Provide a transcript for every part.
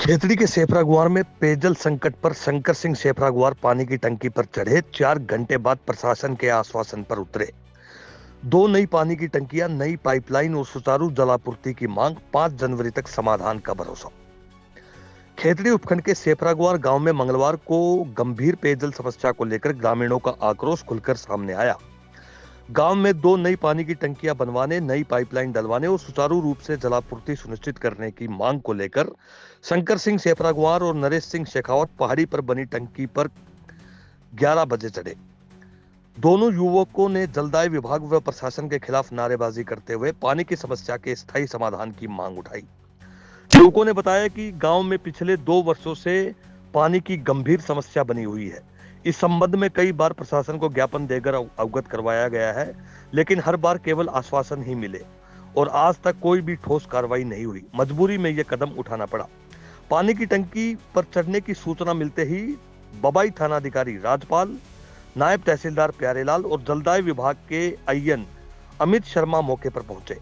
खेतड़ी के सेफरागुआर में पेयजल संकट पर शंकर सिंह सेफरागुआर पानी की टंकी पर चढ़े। 4 घंटे बाद प्रशासन के आश्वासन पर उतरे। 2 नई पानी की टंकियां, नई पाइपलाइन और सुचारू जलापूर्ति की मांग। 5 जनवरी तक समाधान का भरोसा। खेतड़ी उपखंड के सेफरागुआर गांव में मंगलवार को गंभीर पेयजल समस्या को लेकर ग्रामीणों का आक्रोश खुलकर सामने आया। गांव में 2 नई पानी की टंकियां बनवाने, नई पाइपलाइन डलवाने और सुचारू रूप से जलापूर्ति सुनिश्चित करने की मांग को लेकर शंकर सिंह सेफरागुआर और नरेश सिंह शेखावत पहाड़ी पर बनी टंकी पर 11 बजे चढ़े। दोनों युवकों ने जलदाय विभाग व प्रशासन के खिलाफ नारेबाजी करते हुए पानी की समस्या के स्थायी समाधान की मांग उठाई। युवकों ने बताया कि गांव में पिछले 2 वर्षों से पानी की गंभीर समस्या बनी हुई है। इस संबंध में कई बार प्रशासन को ज्ञापन देकर अवगत करवाया गया है, लेकिन हर बार केवल आश्वासन ही मिले और आज तक कोई भी ठोस कार्रवाई नहीं हुई। मजबूरी में यह कदम उठाना पड़ा। पानी की टंकी पर चढ़ने की सूचना मिलते ही बबाई थानाधिकारी राजपाल, नायब तहसीलदार प्यारेलाल और जलदाय विभाग के आईएन अमित शर्मा मौके पर पहुंचे।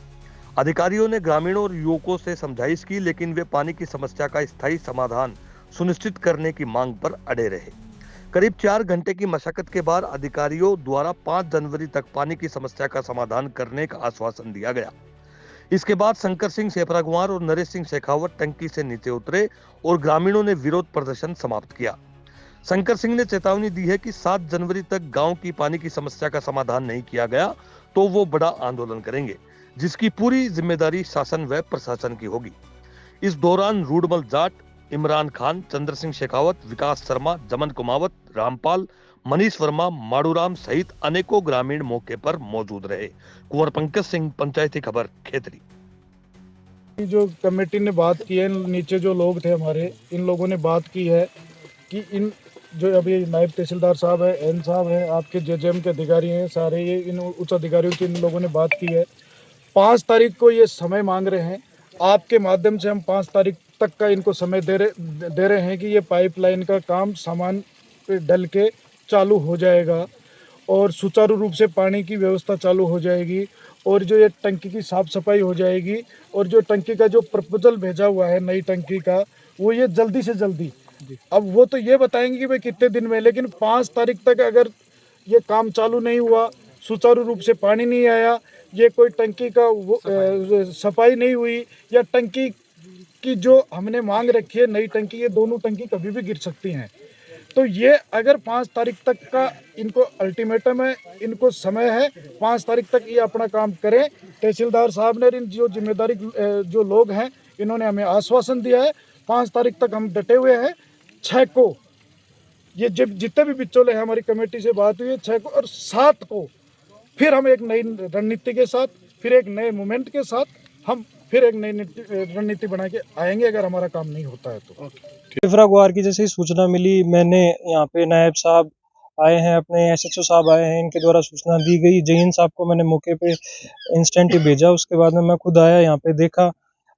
अधिकारियों ने ग्रामीणों और युवकों से समझाइश की, लेकिन वे पानी की समस्या का स्थायी समाधान सुनिश्चित करने की मांग पर अड़े रहे। करीब 4 घंटे की मशक्कत के बाद अधिकारियों द्वारा 5 जनवरी तक पानी की समस्या का समाधान करने का आश्वासन दिया गया। इसके बाद शंकर सिंह सेफरागुआर और नरेश सिंह शेखावत टंकी से नीचे उतरे और ग्रामीणों ने विरोध प्रदर्शन समाप्त किया। शंकर सिंह ने चेतावनी दी है कि 7 जनवरी तक गांव की पानी की समस्या का समाधान नहीं किया गया तो वो बड़ा आंदोलन करेंगे, जिसकी पूरी जिम्मेदारी शासन व प्रशासन की होगी। इस दौरान रूडमल जाट, इमरान खान, चंद्र सिंह शेखावत, विकास शर्मा, जमन कुमावत, रामपाल, मनीष वर्मा, माड़ूराम सहित अनेकों ग्रामीण मौके पर मौजूद रहे। कुंवर पंकज सिंह, पंचायती खबर, खेतड़ी। जो कमेटी ने बात की है, नीचे जो लोग थे हमारे, इन लोगों ने बात की है कि इन जो अभी नायब तहसीलदार साहब है, एन साहब है, आपके जेजेएम के अधिकारी हैं, सारे ये इन उच्च अधिकारियों की इन लोगों ने बात की है। 5 तारीख को ये समय मांग रहे हैं। आपके माध्यम से हम 5 तारीख तक का इनको समय दे रहे हैं कि ये पाइपलाइन का काम सामान पे डल के चालू हो जाएगा और सुचारू रूप से पानी की व्यवस्था चालू हो जाएगी और जो ये टंकी की साफ़ सफाई हो जाएगी और जो टंकी का जो प्रपोजल भेजा हुआ है नई टंकी का, वो ये जल्दी से जल्दी, अब वो तो ये बताएंगे कि भाई कितने दिन में, लेकिन 5 तारीख तक अगर ये काम चालू नहीं हुआ, सुचारू रूप से पानी नहीं आया, ये कोई टंकी का सफाई नहीं हुई या टंकी की जो हमने मांग रखी है नई टंकी, ये दोनों टंकी कभी भी गिर सकती हैं। तो ये अगर 5 तारीख तक का इनको अल्टीमेटम है, इनको समय है, 5 तारीख तक ये अपना काम करें। तहसीलदार साहब ने इन जो जिम्मेदारी जो लोग हैं इन्होंने हमें आश्वासन दिया है, 5 तारीख तक हम डटे हुए हैं। 6 को ये जब जितने भी बिचौले हैं, हमारी कमेटी से बात हुई है, 6 को और 7 को फिर हम एक नई रणनीति के साथ, फिर एक नए मूवमेंट के साथ हम फिर एक नई रणनीति बना के आएंगे अगर हमारा काम नहीं होता है तो। सेफरागुआर की जैसे ही सूचना मिली, मैंने यहाँ पे नायब साहब आए हैं, अपने एसएचओ साहब आए हैं, इनके द्वारा सूचना दी गई। जहीन साहब को मैंने मौके पे इंस्टेंट ही भेजा। उसके बाद में मैं खुद आया, यहाँ पे देखा।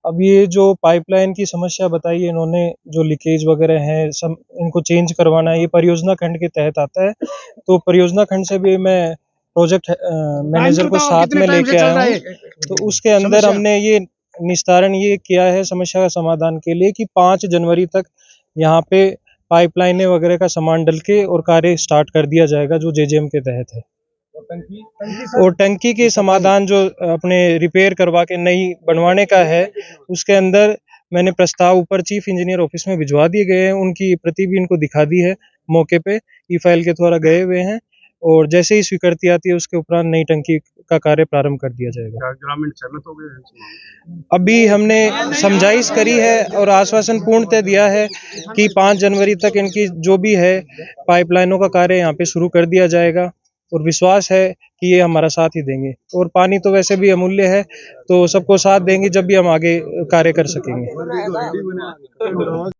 अब ये जो पाइपलाइन की समस्या बताई है इन्होंने, जो लीकेज वगैरह है सब इनको चेंज करवाना है, ये परियोजना खंड के तहत आता है। तो परियोजना खंड से भी मैं प्रोजेक्ट मैनेजर को साथ में लेके आया हूँ। तो उसके अंदर हमने ये निस्तारण ये किया है समस्या का समाधान के लिए कि 5 जनवरी तक यहाँ पे पाइपलाइनें वगैरह का सामान डल के और कार्य स्टार्ट कर दिया जाएगा, जो जेजेएम के तहत है। और टंकी के समाधान जो अपने रिपेयर करवा के नई बनवाने का है, उसके अंदर मैंने प्रस्ताव ऊपर चीफ इंजीनियर ऑफिस में भिजवा दिए गए हैं। उनकी प्रति भी इनको दिखा दी है, मौके पे ई फाइल के द्वारा गए हुए हैं और जैसे ही स्वीकृति आती है उसके उपरांत नई टंकी का कार्य प्रारंभ कर दिया जाएगा। ग्रामीण सहमत हो गए हैं? अभी हमने समझाइश करी है और आश्वासन पूर्णतः दिया है कि 5 जनवरी तक इनकी जो भी है पाइपलाइनों का कार्य यहाँ पे शुरू कर दिया जाएगा और विश्वास है कि ये हमारा साथ ही देंगे। और पानी तो वैसे भी अमूल्य है, तो सबको साथ देंगे जब भी हम आगे कार्य कर सकेंगे।